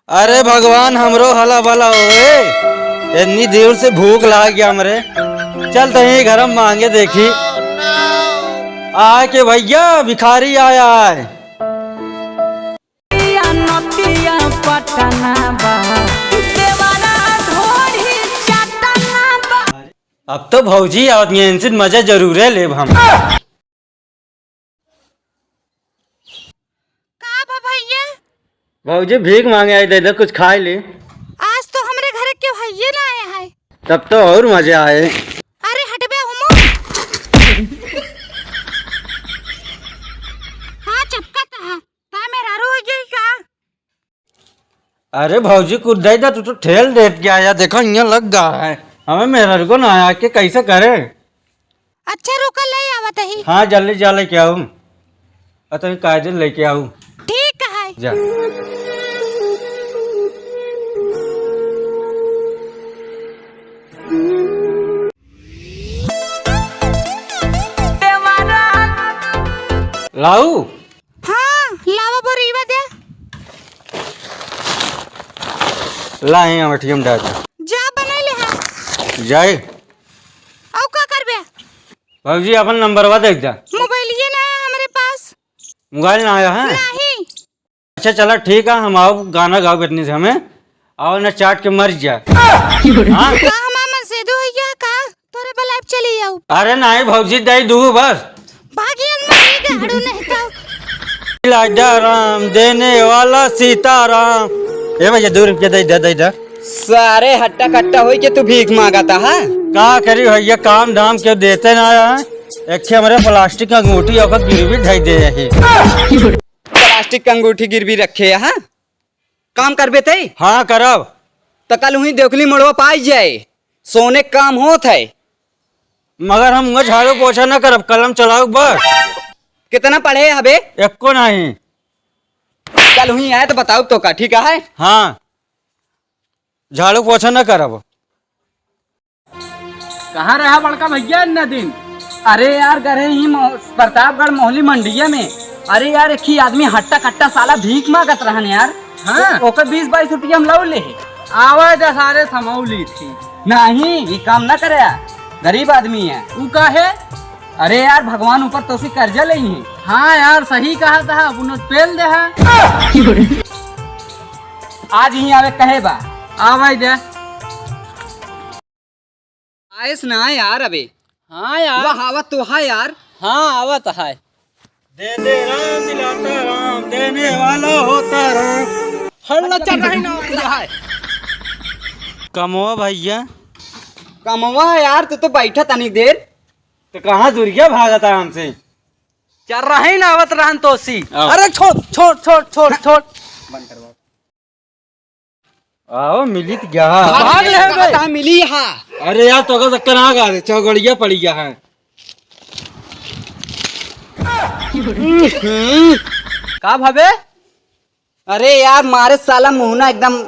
अरे भगवान हमरो हला भला होए। इतनी देर से भूख लाग गया हमरे। चल तही घर में मांगे देखी। आए के भैया भिखारी आया है। अब तो भौजी आवत इनसे मजा जरूर है लेब हम। भौजी भीख मांगे आए दे कुछ खाए ले। आज तो हमरे घर के भैया ना आए हैं। तब तो और मजा आए। अरे हट बे हुमो। हाँ चपका ता मेरा रो गई का। अरे भौजी कुछ दे दा, तू तो ठेल देख के आया। देखो यहाँ लग गया है हमें मेरा को ना आया के कैसे करे। अच्छा रुका ले आवत ही। हाँ जल्दी जा लेके आऊँ। तो कायदे लेके आऊँ। ठीक है जा। लाऊ हाँ लावा बोरीवा दे। लाए अमठियम डाल जा बना ले है। जाए औ का करबे। भौजी अपन नंबर देख जा। मोबाइल ये ना है हमारे पास। मोबाइल ना आया है। नहीं। अच्छा चला ठीक है, हम आओ गाना गाओ बेटनी से हमें आओ ना चाट के मर जा। हाँ मामा से दो या का तोरे बलाइब चली जाऊ। अरे नहीं भौजी दे दू बस। भागियन मरी के हड़ू नहीं तो। राजा राम देने वाला सीताराम। ए भैया 2 रुपया दे। सारे हट्टा कट्टा हो के तू भीख मांगता है। का करी भैया काम धाम क्यों देते ना है। एक हमारे प्लास्टिक का अंगूठी और गिरवी ढाई दे रही। प्लास्टिक का अंगूठी गिरवी रखे है। काम करबे थे। हाँ करब। तो कल वही देखली मड़वा पाई जाए सोने काम होत है। मगर हम झाड़ू पोछा न करब, कलम चलाऊ बस। कितना पढ़े हबे। एको नहीं। कल हुई आए तो बताओ तो का ठीक है। हाँ झाड़ू पोछा न करब। कहाँ रहा बड़का भैया इतना दिन। अरे यार गए ही प्रतापगढ़ मोहली मंडिया में। अरे यार एक ही आदमी हट्टा कट्टा साला भीख मांगत रहन यार। हाँ ओकर 20-22 रुपया हम लो ले। आवाज सारे समौली थी। नहीं ये काम ना करे यार, गरीब आदमी है। ऊ का है। अरे यार भगवान ऊपर तो से कर्जा ले ही। हाँ यार सही कहा था उन्होंने पेल दे है। आज ही आवे कहे बा आवाज दे। आयस ना यार अबे। हाँ यार वह आवत तो है यार। हाँ आवत है। दे दे राम दिलाता राम देने वाला होता राम। हल्ला चल रही ना है। कमो भैया। कमवा है यार, तू तो बैठा तनी देर। तो कहाँ दुर्गिया भागता हमसे। चल रही ना आवत रहन तो सी। आओ। अरे छोड़ बंद करवा। आओ मिली तो क्या। भाग ले बे। कहाँ मिली हाँ। अरे यार तो का चक्कर आ गया चौगड़िया पड़ी गया है। का भाबे। अरे यार मारे साला मुहना एकदम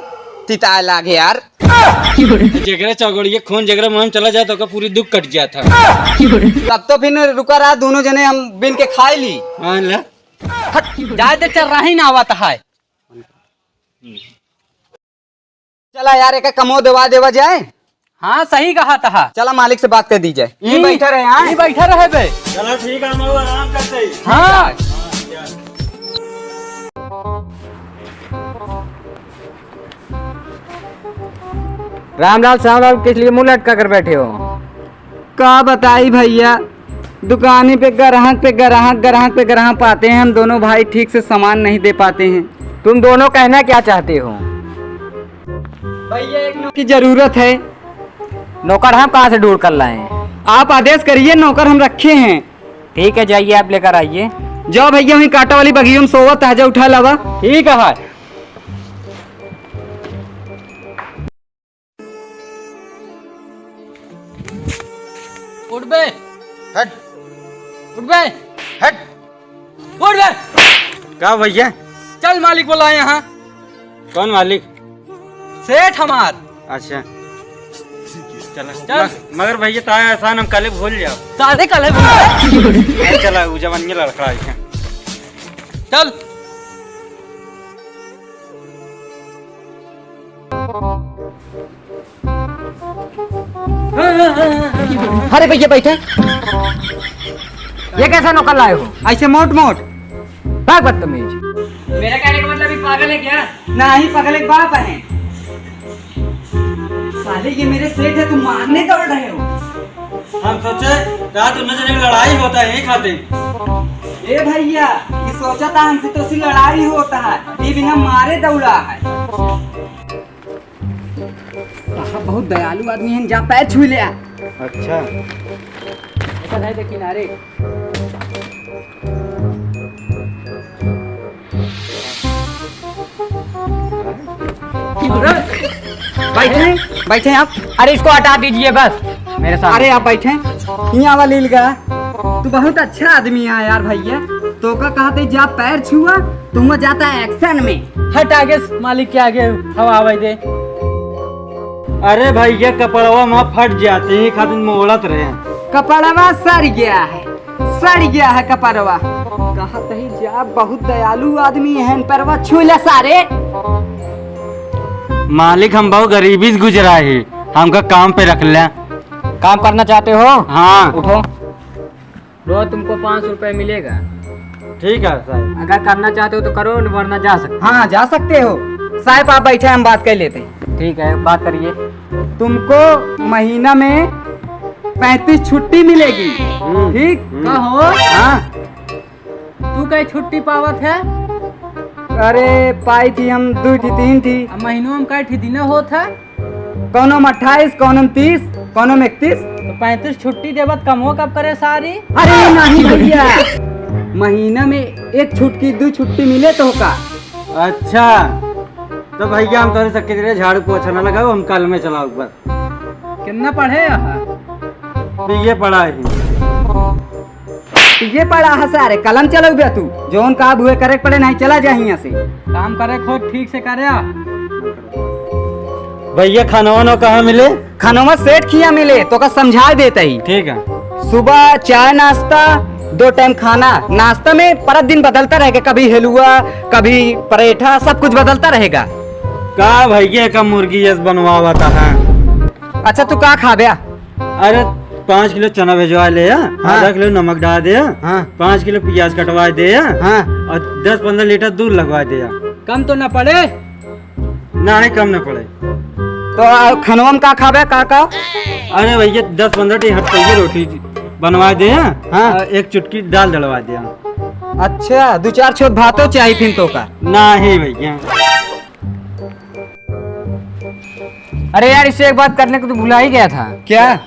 तिता लागे यार। जगरा चौगड़िया खून जगरा मुंह में चला जाए तो का पूरी दुख कट गया था। तब तो फिर रुका रहा दोनों जने हम बिन के खाए ली। हाँ ला। जाए दे चल रही ना आवत है। चला यार एक कमो देवा जाए। हाँ सही कहा था। चला मालिक से बात कर दी जाए। ये बैठा रहे यहाँ। ये बैठा रहे बे। चलो ठीक है हम आराम करते हैं। हाँ रामलाल श्यामलाल किस लिए मुंह लटका कर बैठे हो। का बताई भैया, दुकानी पे ग्राहक पाते हैं। हम दोनों भाई ठीक से सामान नहीं दे पाते हैं। तुम दोनों कहना क्या चाहते हो। भैया एक नौकर की जरूरत है। नौकर हम कहाँ से ढूंढ कर लाए। आप आदेश करिए, नौकर हम रखे हैं। ठीक है जाइए आप लेकर आइए। जाओ भैया वही कांटा वाली बगियों में सोवा ताजा उठा लावा। ठीक है। उठ बे हट उठ बे हट। उठ बे। क्या भैया। चल मालिक बोला यहाँ। कौन मालिक। सेठ हमार। अच्छा चला चल। मगर भैया ताया एहसान हम कल भूल जाओ। सारे कल है। चला जवानी लड़खड़ा है। चल अरे भैया बैठे, ये कैसा नौकर लाए हो? ऐसे मोट मोट। भाग बदतमीज। मेरा कहने का मतलब पागल है क्या? नहीं पगल एक बाप है। साले ये मेरे सेठ है, तुम मारने दौड़ रहे हो। हम सोचे कहा तुमने जने की लड़ाई होता है यही खाते। ए भैया, ये सोचा था हमसे तो उसी लड़ाई होता है, ये बिना मारे दौड़ा है। साहब बहुत दयालु आदमी है, जा पैर छू ले। अच्छा किनारे बैठे बैठे आप। अरे इसको हटा दीजिए बस मेरे साथ। अरे आप बैठे यहाँ वाली लगा। तू बहुत अच्छा आदमी है यार भैया। तो का कहते जा पैर छुआ, तुम जाता है एक्शन में। हट आगे, मालिक के आगे हवा हवाई दे। अरे भैया कपड़वा वहाँ फट जाते हैं खातिर मोड़त रहे हैं। कपड़वा सड़ गया है, सड़ गया है कपड़वा। कहते ही जा बहुत दयालु आदमी है, पैरवा छू ले सारे। मालिक हम बहुत गरीबी से गुजरा है, हमका काम पे रख ले। काम करना चाहते हो? हाँ उठो। रोज तुमको 5 रुपए मिलेगा। ठीक है साहब। अगर करना चाहते हो तो करो, वरना जा सकते। हाँ जा सकते हो साहब, आप बैठे हम बात कर लेते हैं। ठीक है, बात करिए। तुमको महीना में 35 छुट्टी मिलेगी, ठीक? हो हाँ। तू कहीं छुट्टी पावत है? अरे पाई थी हम 2 थी 3 थी। महीनों में कई दिन होत है? कौनों में 28, कौनों में 30, कौनों में 31। तो 35 छुट्टी देवत कम हो कब करे सारी? अरे नहीं भैया, महीना में 1 छुट्टी 2 छुट्टी मिले तो का। अच्छा तो भैया हम तो सकते रहे, झाड़ू पोछा ना लगाओ, हम कल में चलाओ बस। कितना पढ़े यहाँ? ये पढ़ा है ये पड़ा है सारे, कलम चलो बे तू जोन का हुए करे पड़े, नहीं चला जा यहाँ से। काम करे खो ठीक से करे। भैया खाना वाना कहाँ मिले? खानों में सेठ खिया मिले तो का समझा देता ही। ठीक है। सुबह चाय नाश्ता, 2 टाइम खाना। नाश्ता में पर दिन बदलता रहेगा, कभी हलवा कभी पराठा, सब कुछ बदलता रहेगा। का भैया का मुर्गी यस बनवा था। अच्छा तू का खा बया? अरे 5 किलो चना भिजवा ले, आधा किलो नमक डाल दे, हाँ। 5 किलो प्याज कटवा दे, हाँ। और 10-15 लीटर दूध लगवा दे। कम तो ना पड़े? ना ही कम न पड़े। तो खनवा में का खाबे का? अरे भैया 10-15 टी हट रोटी बनवा दे, हाँ। और 1 चुटकी दाल डलवा दे। अच्छा 2-4 छोट भातो चाहिए फिर तो का? ना ही भैया। अरे यार, इससे एक बात करने को तो भुला ही गया था। क्या?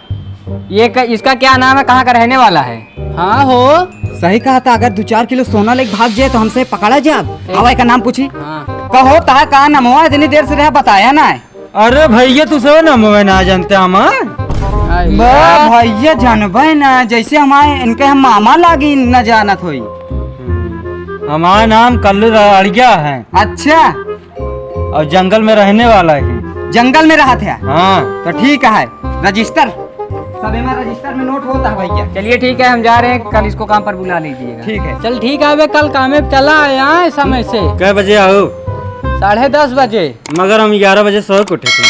इसका क्या नाम है, कहाँ का रहने वाला है? हाँ हो सही कहा था, अगर 2-4 किलो सोना लेके भाग जाए तो हमसे पकड़ा जाए। हवाई का नाम पूछी। हाँ। कहो ता का नाम हुआ, इतनी देर से रहा बताया ना। अरे भैया तू सब ना मैं ना जानते हमार। भैया जानबे ना, जैसे हमारे इनके हम मामा लागी न जानत होई। हमारा नाम कल्लू अड़िया है। अच्छा और जंगल में रहने वाला है। जंगल में रहा था? हाँ तो ठीक है, रजिस्टर सब में रजिस्टर में नोट होता है भैया। चलिए ठीक है, हम जा रहे हैं, कल इसको काम पर बुला लीजिएगा। ठीक है चल ठीक है, कल काम में चला आया समय से। कै बजे आओ? 10:30 बजे। मगर हम 11 बजे सो के उठे थे।